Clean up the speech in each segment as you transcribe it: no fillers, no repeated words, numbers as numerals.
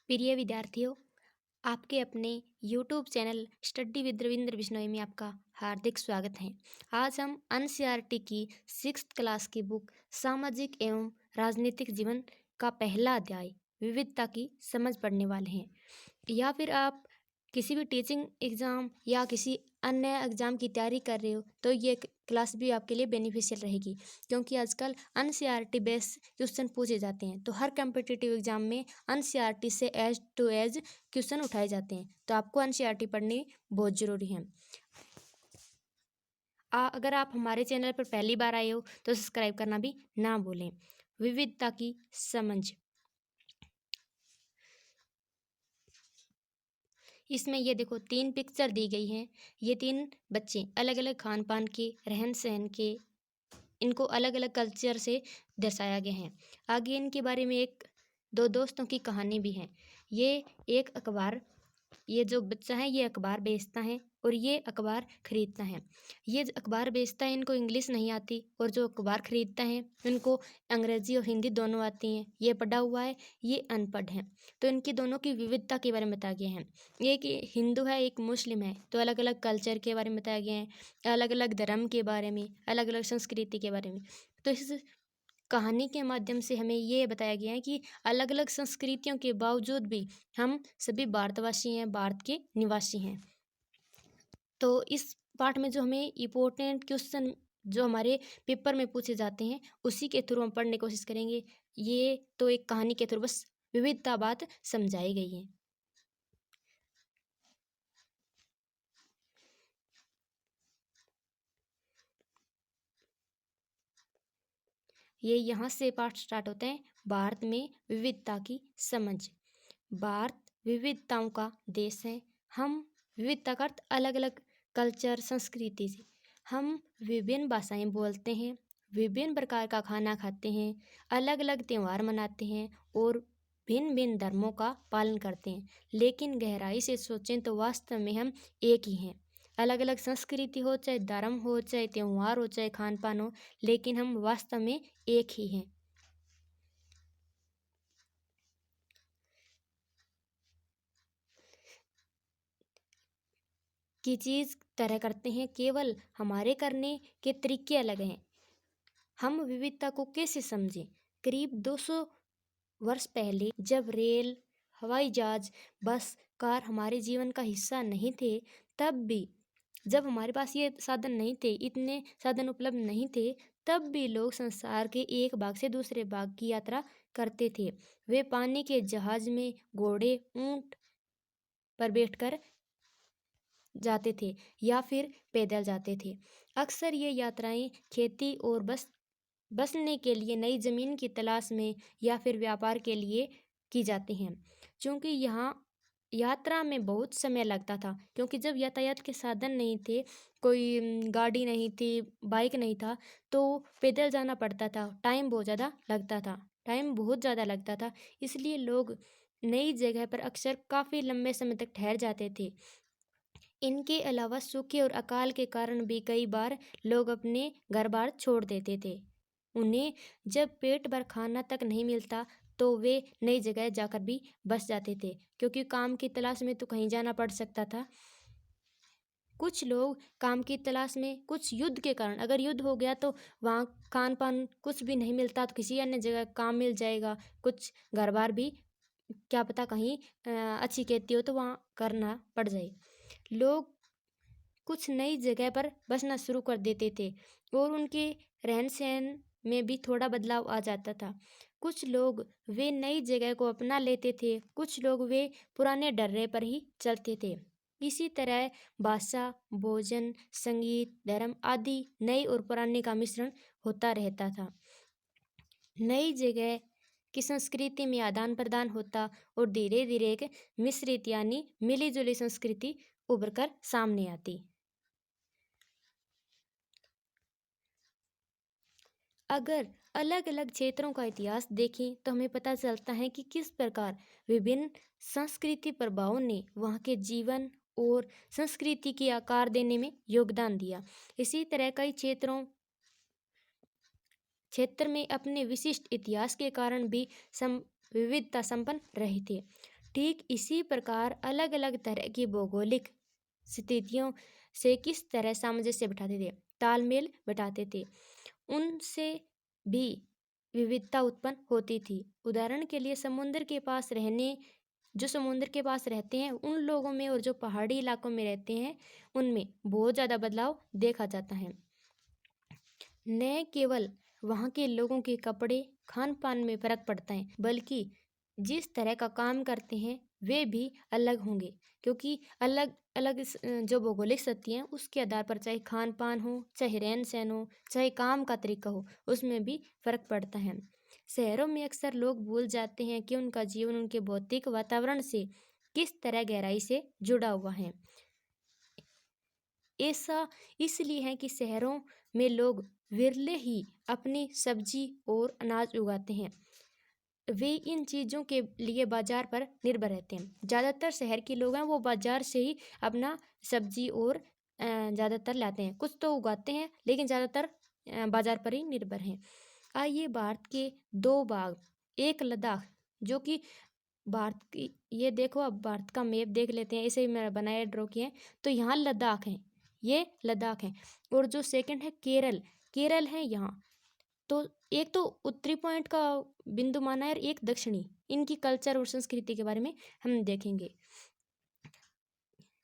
प्रिय विद्यार्थियों, आपके अपने YouTube channel study with Ravindra Bishnoi में आपका हार्दिक स्वागत है। आज हम एनसीईआरटी की 6th क्लास की बुक सामाजिक एवं राजनीतिक जीवन का पहला अध्याय विविधता की समझ पढ़ने वाले हैं। या फिर आप किसी भी टीचिंग एग्ज़ाम या किसी अन्य एग्ज़ाम की तैयारी कर रहे हो तो ये क्लास भी आपके लिए बेनिफिशियल रहेगी, क्योंकि आजकल एनसीईआरटी बेस क्वेश्चन पूछे जाते हैं। तो हर कम्पिटिटिव एग्ज़ाम में एनसीईआरटी से एज टू एज क्वेश्चन उठाए जाते हैं, तो आपको एनसीईआरटी पढ़नी बहुत ज़रूरी है। अगर आप हमारे चैनल पर पहली बार आए हो तो सब्सक्राइब करना भी ना भूलें। विविधता की समझ, इसमें ये देखो 3 पिक्चर दी गई हैं। ये 3 बच्चे अलग अलग खान पान के, रहन सहन के, इनको अलग अलग कल्चर से दर्शाया गया है। आगे इनके बारे में एक दो दोस्तों की कहानी भी है। ये जो बच्चा है ये अखबार बेचता है और ये अखबार खरीदता है। ये जो अखबार बेचता है इनको इंग्लिश नहीं आती, और जो अखबार खरीदता है इनको अंग्रेजी और हिंदी दोनों आती हैं। ये पढ़ा हुआ है, ये अनपढ़ है। तो इनकी दोनों की विविधता के बारे में बताया गया है। एक हिंदू है, एक मुस्लिम है, तो अलग अलग कल्चर के बारे में बताया गया है, अलग अलग धर्म के बारे में, अलग अलग संस्कृति के बारे में। तो इस कहानी के माध्यम से हमें ये बताया गया है कि अलग अलग संस्कृतियों के बावजूद भी हम सभी भारतवासी हैं, भारत के निवासी हैं। तो इस पाठ में जो हमें इम्पोर्टेंट क्वेश्चन जो हमारे पेपर में पूछे जाते हैं उसी के थ्रू हम पढ़ने की कोशिश करेंगे। ये तो एक कहानी के थ्रू बस विविधता बात समझाई गई है। ये यहाँ से पाठ स्टार्ट होते हैं। भारत में विविधता की समझ। भारत विविधताओं का देश है। हम विविधता का अर्थ अलग अलग कल्चर, संस्कृति से हम विभिन्न भाषाएं बोलते हैं, विभिन्न प्रकार का खाना खाते हैं, अलग अलग त्यौहार मनाते हैं और भिन्न भिन्न धर्मों का पालन करते हैं। लेकिन गहराई से सोचें तो वास्तव में हम एक ही हैं। अलग अलग संस्कृति हो, चाहे धर्म हो, चाहे त्यौहार हो, चाहे खान पान हो, लेकिन हम वास्तव में एक ही हैं। की चीज़ तरह करते हैं, केवल हमारे करने के तरीके अलग हैं। हम विविधता को कैसे समझें? करीब 200 वर्ष पहले जब रेल, हवाई जहाज, बस, कार हमारे जीवन का हिस्सा नहीं थे, तब भी जब हमारे पास ये साधन नहीं थे, इतने साधन उपलब्ध नहीं थे, तब भी लोग संसार के एक भाग से दूसरे भाग की यात्रा करते थे। वे पानी के जहाज में, घोड़े, ऊंट पर बैठकर जाते थे या फिर पैदल जाते थे। अक्सर ये यात्राएं खेती और बसने के लिए नई ज़मीन की तलाश में या फिर व्यापार के लिए की जाती हैं। चूँकि यहाँ यात्रा में बहुत समय लगता था, क्योंकि जब यातायात के साधन नहीं थे, कोई गाड़ी नहीं थी, बाइक नहीं था, तो पैदल जाना पड़ता था। टाइम बहुत ज़्यादा लगता था। इसलिए लोग नई जगह पर अक्सर काफ़ी लंबे समय तक ठहर जाते थे। इनके अलावा सूखे और अकाल के कारण भी कई बार लोग अपने घर बार छोड़ देते थे। उन्हें जब पेट भर खाना तक नहीं मिलता तो वे नई जगह जाकर भी बस जाते थे, क्योंकि काम की तलाश में तो कहीं जाना पड़ सकता था। कुछ लोग काम की तलाश में, कुछ युद्ध के कारण, अगर युद्ध हो गया तो वहाँ खान पान कुछ भी नहीं मिलता तो किसी अन्य जगह काम मिल जाएगा। कुछ घर बार भी क्या पता कहीं अच्छी खेती हो तो वहाँ करना पड़ जाए। लोग कुछ नई जगह पर बसना शुरू कर देते थे और उनके रहन सहन में भी थोड़ा बदलाव आ जाता था। कुछ लोग वे नई जगह को अपना लेते थे, कुछ लोग वे पुराने डर्रे पर ही चलते थे। इसी तरह भाषा, भोजन, संगीत, धर्म आदि नई और पुराने का मिश्रण होता रहता था। नई जगह की संस्कृति में आदान प्रदान होता और धीरे धीरे एक मिश्रित यानी मिली जुली संस्कृति उभर कर सामने आती। अगर अलग अलग क्षेत्रों का इतिहास देखें तो हमें पता चलता है कि किस प्रकार विभिन्न संस्कृति प्रभावों ने वहाँ के जीवन और संस्कृति की आकार देने में योगदान दिया। इसी तरह कई क्षेत्र में अपने विशिष्ट इतिहास के कारण भी विविधता संपन्न रहे थे। ठीक इसी प्रकार अलग अलग तरह की भौगोलिक स्थितियों से किस तरह सामंजस्य बिठाते थे, तालमेल बिठाते थे, उनसे भी विविधता उत्पन्न होती थी। उदाहरण के लिए समुद्र के पास रहते हैं उन लोगों में और जो पहाड़ी इलाकों में रहते हैं उनमें बहुत ज़्यादा बदलाव देखा जाता है। न केवल वहाँ के लोगों के कपड़े खान पान में फर्क पड़ता है, बल्कि जिस तरह का काम करते हैं वे भी अलग होंगे, क्योंकि अलग अलग जो भौगोलिक स्थिति हैं उसके आधार पर चाहे खान पान हो, चाहे रहन सहन हो, चाहे काम का तरीका हो, उसमें भी फर्क पड़ता है। शहरों में अक्सर लोग भूल जाते हैं कि उनका जीवन उनके भौतिक वातावरण से किस तरह गहराई से जुड़ा हुआ है। ऐसा इसलिए है कि शहरों में लोग विरले ही अपनी सब्जी और अनाज उगाते हैं। वे इन चीज़ों के लिए बाजार पर निर्भर रहते हैं। ज़्यादातर शहर के लोग हैं वो बाजार से ही अपना सब्जी और ज़्यादातर लाते हैं। कुछ तो उगाते हैं लेकिन ज़्यादातर बाजार पर ही निर्भर हैं। आइए भारत के दो भाग, एक लद्दाख जो कि भारत की, ये देखो अब भारत का मैप देख लेते हैं, ऐसे ही मैंने बनाया ड्रॉ किया है। तो यहाँ लद्दाख है, ये लद्दाख है, और जो सेकंड है केरल है यहाँ। तो एक तो उत्तरी पॉइंट का बिंदु माना है और एक दक्षिणी। इनकी कल्चर और संस्कृति के बारे में हम देखेंगे।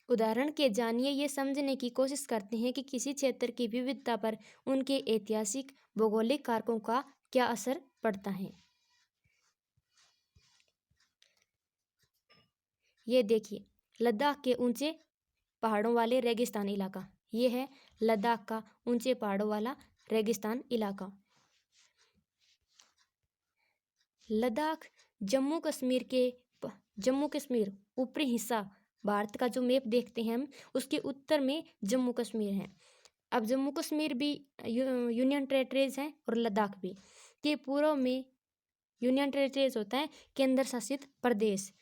उदाहरण के जानिए ये समझने की कोशिश करते हैं कि किसी क्षेत्र की विविधता पर उनके ऐतिहासिक भौगोलिक कारकों का क्या असर पड़ता है। ये देखिए लद्दाख के ऊंचे पहाड़ों वाले रेगिस्तान इलाका, ये है लद्दाख का ऊंचे पहाड़ों वाला रेगिस्तान इलाका। लद्दाख जम्मू कश्मीर ऊपरी हिस्सा, भारत का जो मैप देखते हैं हम उसके उत्तर में जम्मू कश्मीर है। अब जम्मू कश्मीर भी यूनियन टेरिटरीज है और लद्दाख भी। के पूर्व में यूनियन टेरिटरीज होता है केंद्र शासित प्रदेश।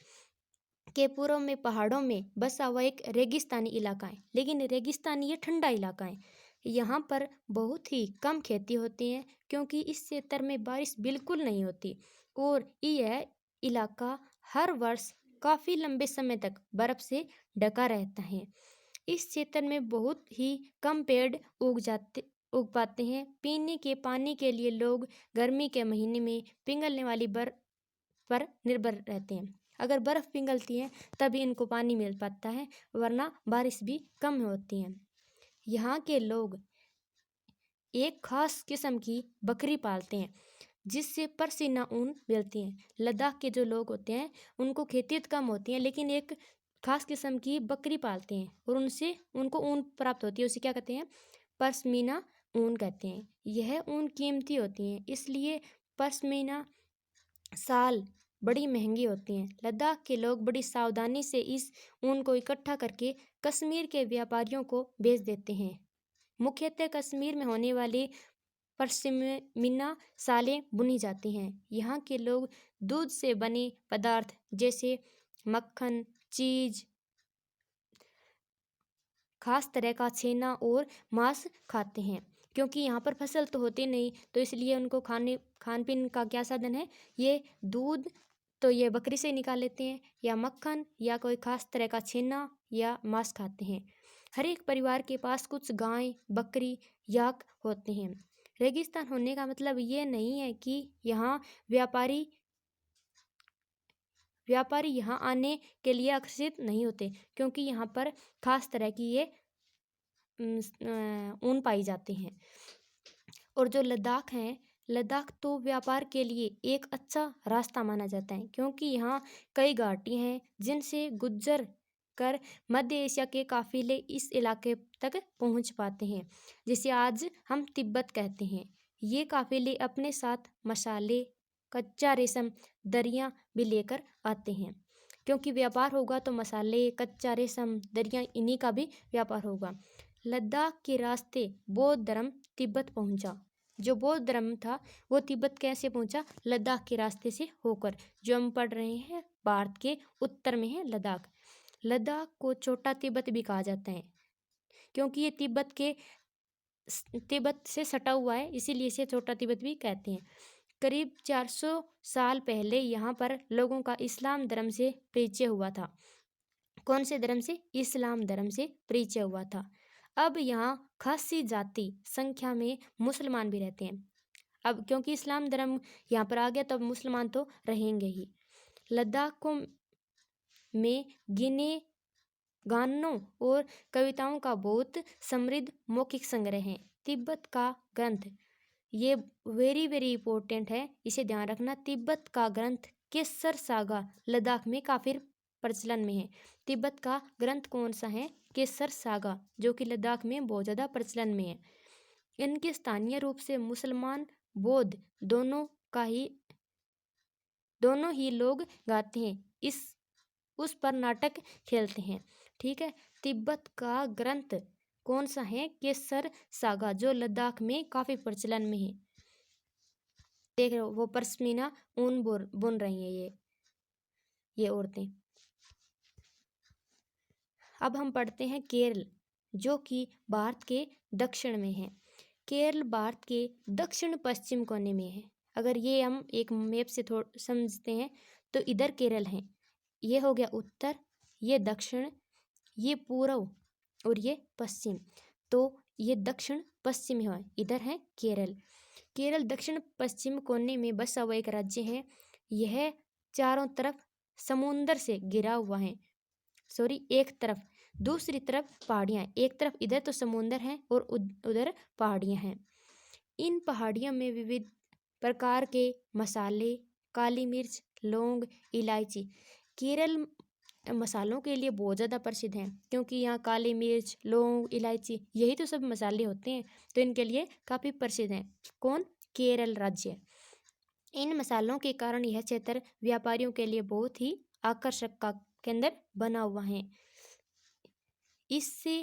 के पूर्व में पहाड़ों में बसा हुआ एक रेगिस्तानी इलाका है, लेकिन रेगिस्तानी ये ठंडा इलाका है। यहाँ पर बहुत ही कम खेती होती है क्योंकि इस क्षेत्र में बारिश बिल्कुल नहीं होती और यह इलाका हर वर्ष काफ़ी लंबे समय तक बर्फ से ढका रहता है। इस क्षेत्र में बहुत ही कम पेड़ उग पाते हैं। पीने के पानी के लिए लोग गर्मी के महीने में पिघलने वाली बर्फ पर निर्भर रहते हैं। अगर बर्फ़ पिघलती है तभी इनको पानी मिल पाता है, वरना बारिश भी कम होती है। यहाँ के लोग एक खास किस्म की बकरी पालते हैं जिससे पश्मीना ऊन मिलती है। लद्दाख के जो लोग होते हैं उनको खेती तो कम होती है लेकिन एक खास किस्म की बकरी पालते हैं और उनसे उनको ऊन प्राप्त होती है। उसे क्या कहते हैं? पश्मीना ऊन कहते हैं। यह ऊन कीमती होती है, इसलिए पश्मीना शाल बड़ी महंगी होती हैं। लद्दाख के लोग बड़ी सावधानी से इस ऊन को इकट्ठा करके कश्मीर के व्यापारियों को बेच देते हैं। मुख्यतः कश्मीर में होने वाली पश्मीना शालें बुनी जाती हैं। यहाँ के लोग दूध से बने पदार्थ जैसे मक्खन, चीज, खास तरह का छेना और मांस खाते हैं। क्योंकि यहाँ पर फसल तो होती नहीं, तो इसलिए उनको खान पीन का क्या साधन है? ये दूध तो ये बकरी से निकाल लेते हैं, या मक्खन, या कोई खास तरह का छेना या मांस खाते हैं। हर एक परिवार के पास कुछ गाय, बकरी, याक होते हैं। रेगिस्तान होने का मतलब ये नहीं है कि यहाँ व्यापारी यहाँ आने के लिए आकर्षित नहीं होते, क्योंकि यहाँ पर खास तरह की ये ऊन पाई जाते हैं। और जो लद्दाख है, लद्दाख तो व्यापार के लिए एक अच्छा रास्ता माना जाता है, क्योंकि यहाँ कई घाटी हैं जिनसे गुजर कर मध्य एशिया के काफिले इस इलाके तक पहुँच पाते हैं, जिसे आज हम तिब्बत कहते हैं। ये काफिले अपने साथ मसाले, कच्चा रेशम, दरियाँ भी लेकर आते हैं, क्योंकि व्यापार होगा तो मसाले, कच्चा रेशम, दरियाँ, इन्हीं का भी व्यापार होगा। लद्दाख के रास्ते बौद्ध धर्म तिब्बत पहुंचा। जो बौद्ध धर्म था वो तिब्बत कैसे पहुंचा? लद्दाख के रास्ते से होकर। जो हम पढ़ रहे हैं भारत के उत्तर में है लद्दाख। लद्दाख को छोटा तिब्बत भी कहा जाता है, क्योंकि ये तिब्बत से सटा हुआ है, इसीलिए इसे छोटा तिब्बत भी कहते हैं। करीब 400 साल पहले यहाँ पर लोगों का इस्लाम धर्म से परिचय हुआ था। कौन से धर्म से? इस्लाम धर्म से परिचय हुआ था। अब यहाँ खासी जाति संख्या में मुसलमान भी रहते हैं। अब क्योंकि इस्लाम धर्म यहाँ पर आ गया तो अब मुसलमान तो रहेंगे ही। लद्दाख में गिने गानों और कविताओं का बहुत समृद्ध मौखिक संग्रह है। तिब्बत का ग्रंथ, ये वेरी वेरी इंपॉर्टेंट है, इसे ध्यान रखना। तिब्बत का ग्रंथ केसर सागा लद्दाख में काफी प्रचलन में है। तिब्बत का ग्रंथ कौन सा है? केसर सागा, जो कि लद्दाख में बहुत ज़्यादा प्रचलन में है। इनके स्थानीय रूप से मुसलमान बौद्ध दोनों ही लोग गाते हैं, उस पर नाटक खेलते हैं। ठीक है, तिब्बत का ग्रंथ कौन सा है? केसर सागा, जो लद्दाख में काफी प्रचलन में है। देख रहे हो, वो पश्मीना ऊन बुन रही हैं ये औरतें। अब हम पढ़ते हैं केरल, जो कि भारत के दक्षिण में है। केरल भारत के दक्षिण पश्चिम कोने में है। अगर ये हम एक मैप से समझते हैं तो इधर केरल है, ये हो गया उत्तर, ये दक्षिण, ये पूर्व और ये पश्चिम। तो ये दक्षिण पश्चिम है, इधर है केरल। केरल दक्षिण पश्चिम कोने में बसा हुआ एक राज्य है। यह चारों तरफ समुंदर से घिरा हुआ है। एक तरफ, दूसरी तरफ पहाड़ियाँ, एक तरफ इधर तो समुंदर है और उधर पहाड़ियाँ हैं। इन पहाड़ियों में विविध प्रकार के मसाले, काली मिर्च, लौंग, इलायची। केरल मसालों के लिए बहुत ज़्यादा प्रसिद्ध है, क्योंकि यहाँ काली मिर्च, लौंग, इलायची, यही तो सब मसाले होते हैं, तो इनके लिए काफ़ी प्रसिद्ध हैं। कौन? केरल राज्य। इन मसालों के कारण यह क्षेत्र व्यापारियों के लिए बहुत ही आकर्षक का केंद्र बना हुआ है। इससे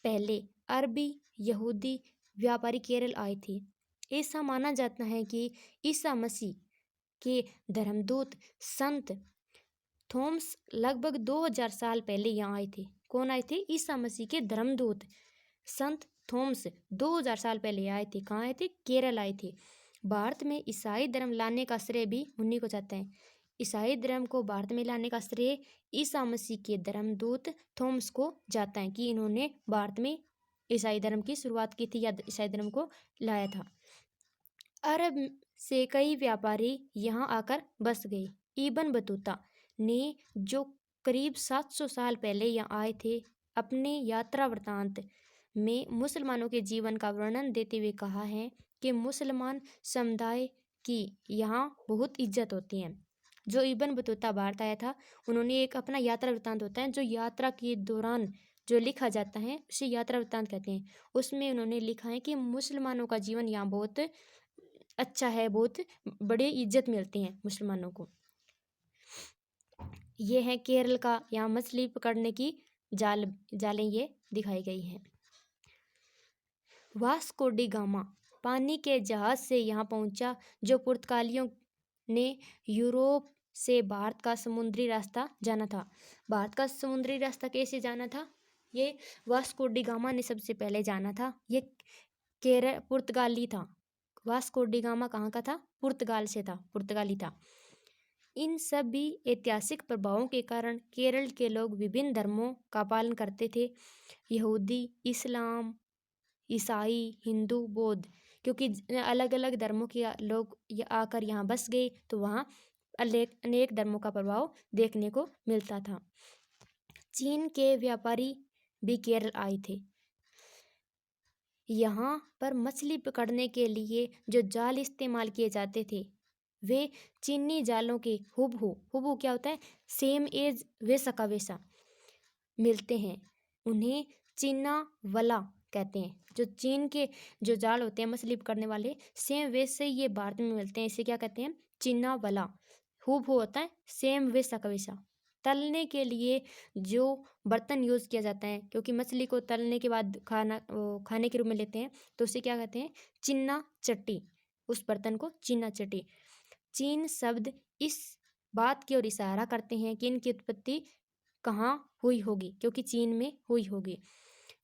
पहले अरबी यहूदी व्यापारी केरल आए थे। ऐसा माना जाता है कि ईसा मसीह के धर्मदूत संत थॉमस लगभग 2000 साल पहले यहाँ आए थे। कौन आए थे? ईसा मसीह के धर्मदूत संत थॉमस 2000 साल पहले आए थे। कहाँ आए थे? केरल आए थे। भारत में ईसाई धर्म लाने का श्रेय भी उन्हीं को जाता है। ईसाई धर्म को भारत में लाने का श्रेय ईसा मसीह के धर्मदूत थॉमस को जाता है, कि इन्होंने भारत में ईसाई धर्म की शुरुआत की थी या ईसाई धर्म को लाया था। अरब से कई व्यापारी यहाँ आकर बस गए। इब्न बतूता ने, जो करीब 700 साल पहले यहाँ आए थे, अपने यात्रा वृत्तांत में मुसलमानों के जीवन का वर्णन देते हुए कहा है कि मुसलमान समुदाय की यहाँ बहुत इज्जत होती है। जो इब्न बतूता भारत आया था, उन्होंने एक अपना यात्रा वृत्तांत होता है, जो यात्रा के दौरान जो लिखा जाता है उसे यात्रा वृत्तांत कहते हैं। उसमें उन्होंने लिखा है कि मुसलमानों का जीवन यहाँ बहुत अच्छा है, बहुत बड़ी इज्जत मिलती है मुसलमानों को। ये है केरल का, यहाँ मछली पकड़ने की जालें ये दिखाई गई हैं। वास्को डी गामा पानी के जहाज से यहाँ पहुँचा, जो पुर्तगालियों ने यूरोप से भारत का समुद्री रास्ता जाना था। भारत का समुद्री रास्ता कैसे जाना था? ये वास्को डी गामा ने सबसे पहले जाना था। ये पुर्तगाली था। वास्को डी गामा कहाँ का था? पुर्तगाल से था, पुर्तगाली था। इन सभी ऐतिहासिक प्रभावों के कारण केरल के लोग विभिन्न धर्मों का पालन करते थे। यहूदी, इस्लाम, ईसाई, हिंदू, बौद्ध, क्योंकि अलग अलग धर्मों के लोग आकर यहाँ बस गए, तो वहाँ अनेक धर्मों का प्रभाव देखने को मिलता था। चीन के व्यापारी भी केरल आए थे। यहाँ पर मछली पकड़ने के लिए जो जाल इस्तेमाल किए जाते थे, वे चीनी जालों के हुबहू क्या होता है? सेम एज, वैसा का वैसा मिलते हैं। उन्हें चीना वला कहते हैं। जो चीन के जो जाल होते हैं मछली पकड़ने वाले, सेम वैसे ये भारत में मिलते हैं। इसे क्या कहते हैं? चीना वला। हुबहू होता है, सेम वैसा का वैसा। तलने के लिए जो बर्तन यूज़ किया जाता है, क्योंकि मछली को तलने के बाद खाने के रूप में लेते हैं, तो उसे क्या कहते हैं? चीना चट्टी। उस बर्तन को चीना चट्टी। चीन शब्द इस बात की ओर इशारा करते हैं कि इनकी उत्पत्ति कहाँ हुई होगी, क्योंकि चीन में हुई होगी।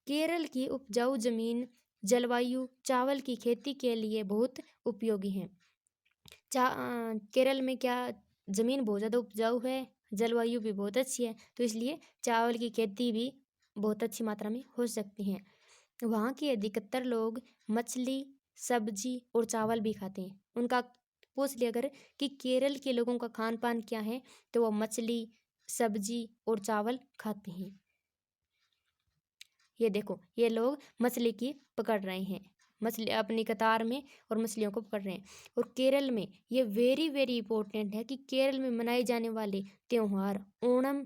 केरल की उपजाऊ जमीन, जलवायु चावल की खेती के लिए बहुत उपयोगी है। केरल में क्या ज़मीन बहुत ज़्यादा उपजाऊ है, जलवायु भी बहुत अच्छी है, तो इसलिए चावल की खेती भी बहुत अच्छी मात्रा में हो सकती है। वहाँ के अधिकतर लोग मछली, सब्जी और चावल भी खाते हैं। उनका पूछ लिया अगर कि केरल के लोगों का खान पान क्या है, तो वो मछली, सब्जी और चावल खाते हैं। ये देखो, ये लोग मछली की पकड़ रहे हैं, मछली अपनी कतार में और मछलियों को पकड़ रहे हैं। और केरल में ये वेरी वेरी इंपॉर्टेंट है कि केरल में मनाए जाने वाले त्यौहार ओणम,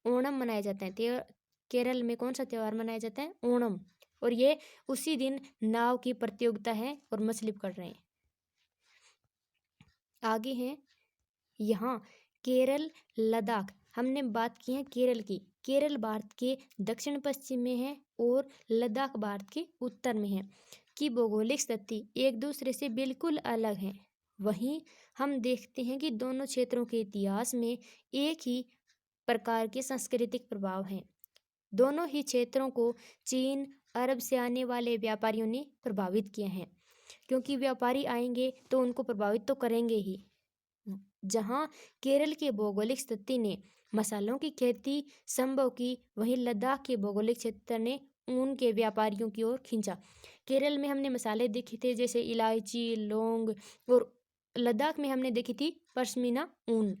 ओणम मनाया जाता है। केरल में कौन सा त्यौहार मनाया जाता है? ओणम। और ये उसी दिन नाव की प्रतियोगिता है और मछली पकड़ रहे हैं। आगे हैं यहाँ केरल, लद्दाख। हमने बात की है केरल की। केरल भारत के दक्षिण पश्चिम में है और लद्दाख भारत के उत्तर में है कि भौगोलिक स्थिति एक दूसरे से बिल्कुल अलग है। वहीं हम देखते हैं कि दोनों क्षेत्रों के इतिहास में एक ही प्रकार के सांस्कृतिक प्रभाव हैं। दोनों ही क्षेत्रों को चीन, अरब से आने वाले व्यापारियों ने प्रभावित किया है, क्योंकि व्यापारी आएंगे तो उनको प्रभावित तो करेंगे ही। जहाँ केरल के भौगोलिक स्थिति ने मसालों की खेती संभव की, वहीं लद्दाख के भौगोलिक क्षेत्र ने ऊन के व्यापारियों की ओर खींचा। केरल में हमने मसाले देखे थे जैसे इलायची, लौंग, और लद्दाख में हमने देखी थी पश्मीना ऊन।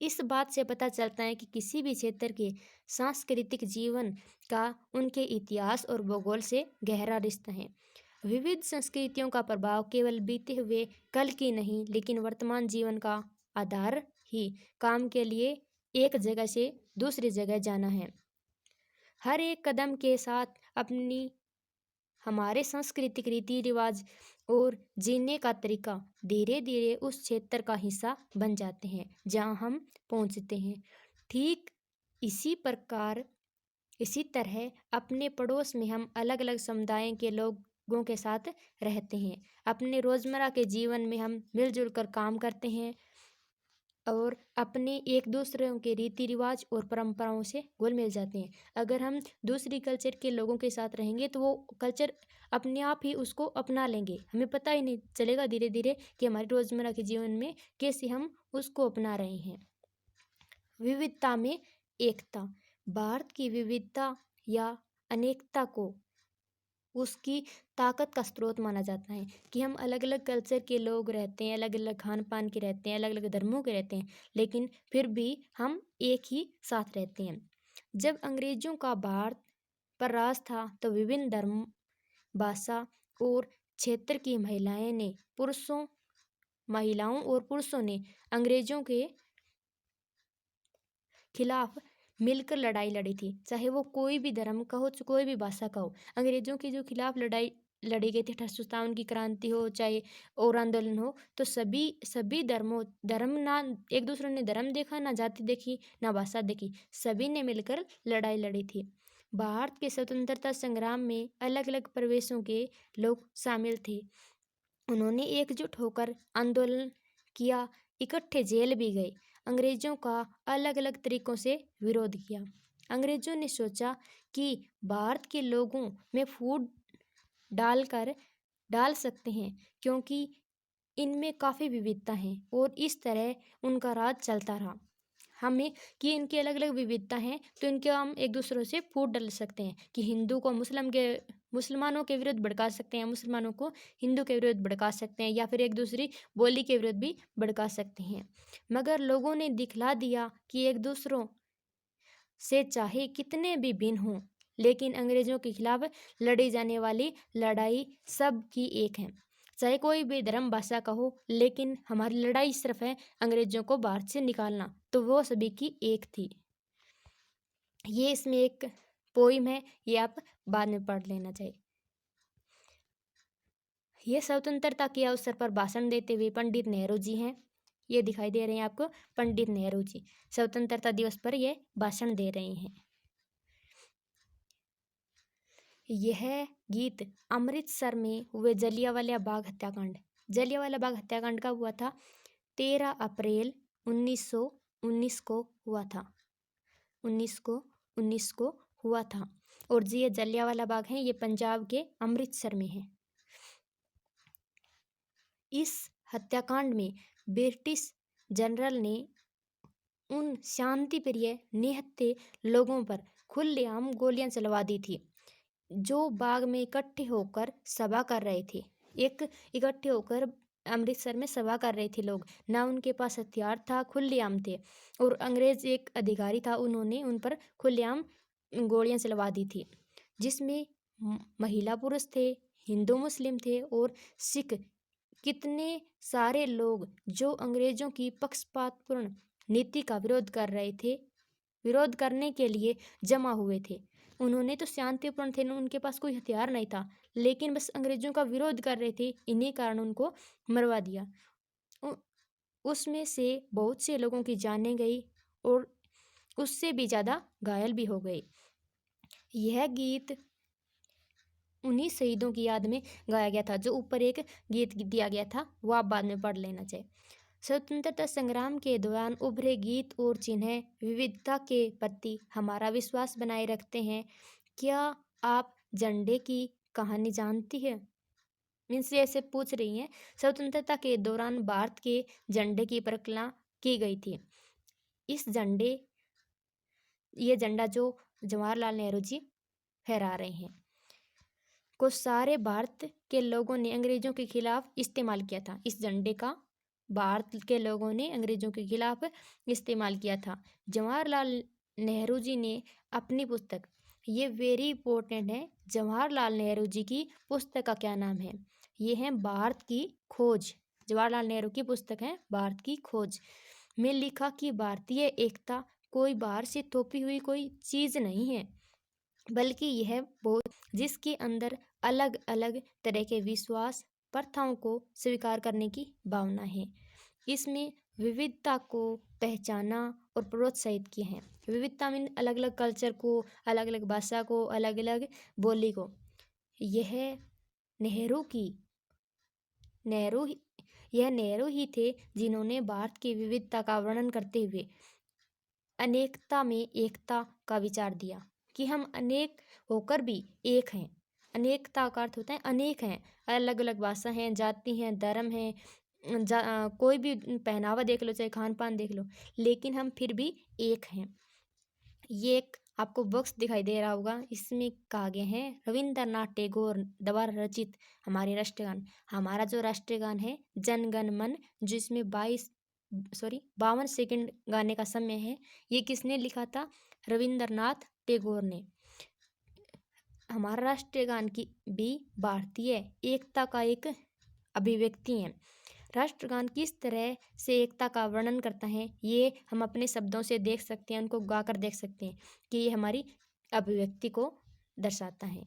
इस बात से पता चलता है कि किसी भी क्षेत्र के सांस्कृतिक जीवन का उनके इतिहास और भूगोल से गहरा रिश्ता है। विविध संस्कृतियों का प्रभाव केवल बीते हुए कल की नहीं, लेकिन वर्तमान जीवन का आधार ही काम के लिए एक जगह से दूसरी जगह जाना है। हर एक कदम के साथ अपनी हमारे सांस्कृतिक रीति रिवाज और जीने का तरीका धीरे धीरे उस क्षेत्र का हिस्सा बन जाते हैं जहाँ हम पहुँचते हैं। ठीक इसी प्रकार, इसी तरह अपने पड़ोस में हम अलग अलग समुदाय के लोगों के साथ रहते हैं। अपने रोज़मर्रा के जीवन में हम मिलजुल कर काम करते हैं और अपने एक दूसरे के रीति रिवाज और परंपराओं से घुल मिल जाते हैं। अगर हम दूसरी कल्चर के लोगों के साथ रहेंगे तो वो कल्चर अपने आप ही उसको अपना लेंगे, हमें पता ही नहीं चलेगा धीरे धीरे कि हमारे रोज़मर्रा के जीवन में कैसे हम उसको अपना रहे हैं। विविधता में एकता। भारत की विविधता या अनेकता को उसकी ताकत का स्रोत माना जाता है कि हम अलग अलग कल्चर के लोग रहते हैं, अलग अलग खान पान के रहते हैं, अलग अलग धर्मों के रहते हैं, लेकिन फिर भी हम एक ही साथ रहते हैं। जब अंग्रेजों का भारत पर राज था तो विभिन्न धर्म, भाषा और क्षेत्र की महिलाओं और पुरुषों ने अंग्रेजों के खिलाफ मिलकर लड़ाई लड़ी थी। चाहे वो कोई भी धर्म का हो, कोई भी भाषा का हो। अंग्रेजों के जो खिलाफ लड़ाई लड़ी गई थी 1857 की क्रांति हो, चाहे और आंदोलन हो, तो सभी धर्म ना एक दूसरे ने धर्म देखा, ना जाति देखी, ना भाषा देखी, सभी ने मिलकर लड़ाई लड़ी थी। भारत के स्वतंत्रता संग्राम में अलग अलग प्रदेशों के लोग शामिल थे। उन्होंने एकजुट होकर आंदोलन किया, इकट्ठे जेल भी गए, अंग्रेजों का अलग अलग तरीकों से विरोध किया। अंग्रेजों ने सोचा कि भारत के लोगों में फूट डाल सकते हैं, क्योंकि इनमें काफ़ी विविधता है, और इस तरह उनका राज चलता रहा। हमें कि इनकी अलग अलग विविधता हैं तो इनके हम एक दूसरे से फूट डाल सकते हैं कि हिंदू को मुसलमानों के विरुद्ध भड़का सकते हैं, मुसलमानों को हिंदू के विरुद्ध भड़का सकते हैं, या फिर एक दूसरी बोली के विरुद्ध भी भड़का सकते हैं। मगर लोगों ने दिखला दिया कि एक दूसरों से चाहे कितने भी भिन्न हों, लेकिन अंग्रेजों के खिलाफ लड़ी जाने वाली लड़ाई सब की एक है। चाहे कोई भी धर्म भाषा का हो, लेकिन हमारी लड़ाई सिर्फ है अंग्रेजों को भारत से निकालना, तो वो सभी की एक थी। ये इसमें एक पोइम है, ये आप बाद में पढ़ लेना चाहिए। ये स्वतंत्रता के अवसर पर भाषण देते हुए पंडित नेहरू जी हैं। ये दिखाई दे रहे हैं आपको, पंडित नेहरू जी स्वतंत्रता दिवस पर ये भाषण दे रहे हैं। यह गीत अमृतसर में हुए जलियांवाला बाग हत्याकांड, जलियांवाला बाग हत्याकांड कब हुआ था? 13 अप्रैल 1919 को हुआ था। 1919 को हुआ था। और ये जलियांवाला बाग है, ये पंजाब के अमृतसर में है। इस हत्याकांड में ब्रिटिश जनरल ने उन शांति प्रिय निहत्थे लोगों पर खुलेआम गोलियां चलवा दी थी जो बाग में इकट्ठे होकर सभा कर रहे थे। इकट्ठे होकर अमृतसर में सभा कर रहे थे लोग, ना उनके पास हथियार था, खुलेआम थे। और अंग्रेज एक अधिकारी था, उन्होंने उन पर खुलेआम गोलियां चलवा दी थी, जिसमें महिला पुरुष थे, हिंदू मुस्लिम थे और सिख, कितने सारे लोग जो अंग्रेजों की पक्षपातपूर्ण नीति का विरोध कर रहे थे, विरोध करने के लिए जमा हुए थे। उन्होंने तो शांतिपूर्ण थे, उनके पास कोई हथियार नहीं था, लेकिन बस अंग्रेजों का विरोध कर रहे थे, इन्हीं कारण उनको मरवा दिया। उसमें से बहुत से लोगों की जानें गई और उससे भी ज़्यादा घायल भी हो गए। यह गीत उन्हीं शहीदों की याद में गाया गया था। जो ऊपर एक गीत दिया गया था वो आप बाद में पढ़ लेना चाहिए। स्वतंत्रता संग्राम के दौरान उभरे गीत और चिन्ह विविधता के प्रति हमारा विश्वास बनाए रखते हैं। क्या आप झंडे की कहानी जानती है? इनसे ऐसे पूछ रही हैं। स्वतंत्रता के दौरान भारत के झंडे की परिकल्पना की गई थी। ये झंडा जो जवाहरलाल नेहरू जी फहरा रहे हैं को सारे भारत के लोगों ने अंग्रेजों के खिलाफ इस्तेमाल किया था। इस झंडे का भारत के लोगों ने अंग्रेजों के खिलाफ इस्तेमाल किया था। जवाहरलाल नेहरू जी ने अपनी पुस्तक, ये वेरी इंपॉर्टेंट है, जवाहरलाल नेहरू जी की पुस्तक का क्या नाम है? ये है भारत की खोज। जवाहरलाल नेहरू की पुस्तक है भारत की खोज में लिखा कि भारतीय एकता कोई बाहर से थोपी हुई कोई चीज़ नहीं है, बल्कि यह बहुत जिसके अंदर अलग अलग तरह के विश्वास प्रथाओं को स्वीकार करने की भावना है। इसमें विविधता को पहचाना और प्रोत्साहित किया है। विविधता मीन अलग अलग कल्चर को, अलग अलग भाषा को, अलग अलग बोली को। यह नेहरू ही थे जिन्होंने भारत की विविधता का वर्णन करते हुए अनेकता में एकता का विचार दिया कि हम अनेक होकर भी एक हैं। अनेकता का अर्थ होता है अनेक हैं, अलग अलग भाषा हैं, जाति हैं, धर्म हैं, कोई भी पहनावा देख लो, चाहे खान पान देख लो, लेकिन हम फिर भी एक हैं। ये एक आपको बॉक्स दिखाई दे रहा होगा, इसमें कहा गया है रविंद्रनाथ टैगोर द्वारा रचित हमारे राष्ट्रगान। हमारा जो राष्ट्रगान है जन गण मन, जिसमें 52 सेकंड गाने का समय है, ये किसने लिखा था? रविंद्रनाथ टैगोर ने। हमारा राष्ट्रगान की भी भारतीय एकता का एक अभिव्यक्ति है। राष्ट्रगान किस तरह से एकता का वर्णन करता है, ये हम अपने शब्दों से देख सकते हैं, उनको गाकर देख सकते हैं कि ये हमारी अभिव्यक्ति को दर्शाता है।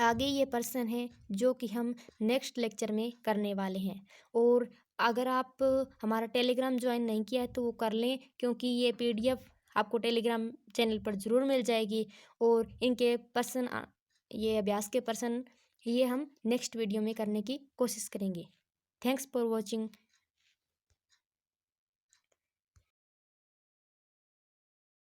आगे ये प्रश्न है जो कि हम नेक्स्ट लेक्चर में करने वाले हैं। और अगर आप हमारा टेलीग्राम ज्वाइन नहीं किया है तो वो कर लें, क्योंकि ये PDF आपको टेलीग्राम चैनल पर ज़रूर मिल जाएगी। और इनके प्रश्न, ये अभ्यास के प्रश्न, ये हम नेक्स्ट वीडियो में करने की कोशिश करेंगे। Thanks for watching.